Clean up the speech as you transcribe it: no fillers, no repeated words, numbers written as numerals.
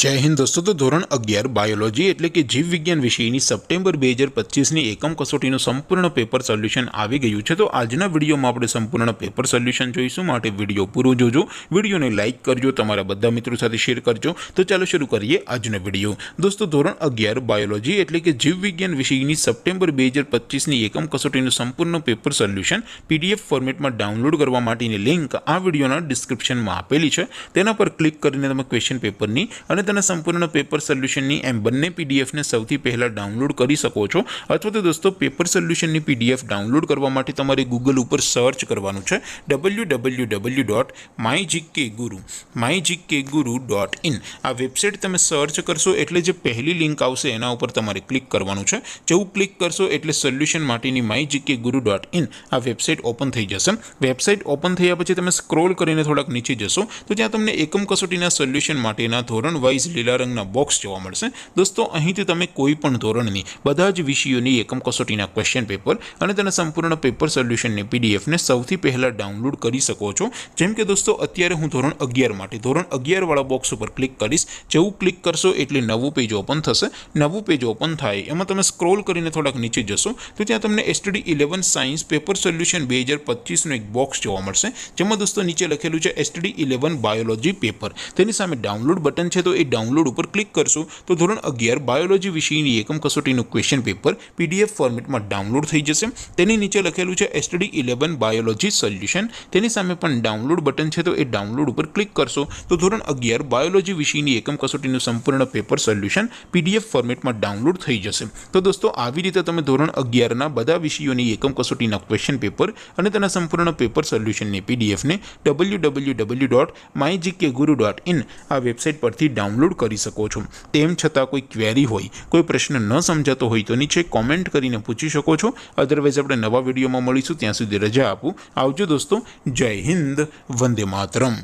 जय हिंद दोस्तों। तो धोरण 11 बायोलॉजी एटले कि जीव विज्ञान विषयनी सप्टेम्बर 2025 एकम कसोटीનું संपूर्ण पेपर सोल्यूशन આવી ગયું છે। તો આજના વિડીયોમાં આપણે સંપૂર્ણ પેપર સોલ્યુશન જોઈશું, માટે વિડીયો પૂરો જોજો, વિડીયોને લાઇક કરજો, તમારા બધા મિત્રો સાથે શેર કરજો। તો ચાલો શરૂ કરીએ આજનો વિડીયો। દોસ્તો ધોરણ 11 બાયોલોજી એટલે કે જીવ વિજ્ઞાન વિષયની સપ્ટેમ્બર 2025 એકમ કસોટીનું સંપૂર્ણ પેપર સોલ્યુશન પીડીએફ ફોર્મેટમાં ડાઉનલોડ કરવા માટેની લિંક આ વિડીયોના ડિસ્ક્રિપ્શનમાં આપેલી છે। તેના પર ક્લિક કરીને તમે ક્વેશ્ચન પેપરની અને તેના સંપૂर्ण पेपर सोल्यूशन एम बने पीडीएफ ने सौथी पहला डाउनलॉड कर सको छो। अथवा तो दोस्तों पेपर सोल्यूशन पीडीएफ डाउनलॉड करवा माटे तमारे गूगल पर सर्च करवानुं छे www.mygkguru.in आ वेबसाइट तमे सर्च करशो एटले जे पहली लिंक आवशे एना उपर तमारे क्लिक करवानुं छे। जेवुं क्लिक करशो एटले सोल्यूशन माटेनी mygkguru.in आ वेबसाइट ओपन थई जशे। वेबसाइट ओपन थया पछी तमे स्क्रॉल करीने थोड़ाक नीचे जशो तो त्यां तमने एकम कसोटीना सोल्यूशन माटेना धोरण वाइज लीला रंगना बॉक्स जोवा मळशे। दोस्तों અહીંથી તમે કોઈ પણ ધોરણની બધા જ વિષયોની એકમ કસોટીના ક્વેશ્ચન પેપર અને તેના સંપૂર્ણ પેપર સોલ્યુશનની પીડીએફ ને સૌથી પહેલા ડાઉનલોડ કરી શકો છો। જેમ કે દોસ્તો અત્યારે હું ધોરણ 11 માટે ધોરણ 11 વાળા બોક્સ ઉપર ક્લિક કરીશ। જેવું ક્લિક કરશો એટલે નવું પેજ ઓપન થશે। નવું પેજ ઓપન થાય એમાં તમે સ્ક્રોલ કરીને થોડાક નીચે જશો તો ત્યાં તમને STD 11 સાયન્સ પેપર સોલ્યુશન 2025 નો એક બોક્સ જોવા મળશે, જેમાં દોસ્તો નીચે લખેલું છે STD 11 બાયોલોજી પેપર। તેની સામે ડાઉનલોડ બટન છે તો એ डाउनलॉड पर क्लिक करशो तो धोरण 11 बायोलॉजी विषयनी एकम कसोटीનું क्वेश्चन पेपर पीडीएफ फॉर्मेट में डाउनलॉड थई जशे। तेनी नीचे लखेलुं छे STD 11 बायोलॉजी सोल्यूशन, तेनी सामे पण डाउनलॉड बटन छे तो ए डाउनलॉड पर क्लिक करशो तो धोरण 11 बायोलॉजी विषयनी एकम कसोटीનું संपूर्ण पेपर सोल्यूशन पीडीएफ फॉर्मेट में डाउनलॉड थई जशे। तो दोस्तों આવી રીતે તમે ધોરણ 11 ના બધા વિષયોની એકમ કસોટીના ક્વેશ્ચન પેપર અને તેના સંપૂર્ણ પેપર સોલ્યુશનની પીડીએફ ને www.mygkguru.in આ વેબસાઇટ પરથી डाउनलॉड કરી શકો છો। તેમ છતાં કોઈ ક્વેરી હોય, કોઈ પ્રશ્ન ન સમજાતો હોય તો નીચે કોમેન્ટ કરીને પૂછી શકો છો। અધરવાઇઝ આપણે નવા વિડીયોમાં મળીશું, ત્યાં સુધી રજા આપું। આવજો દોસ્તો, જય હિન્દ, વંદે માતરમ।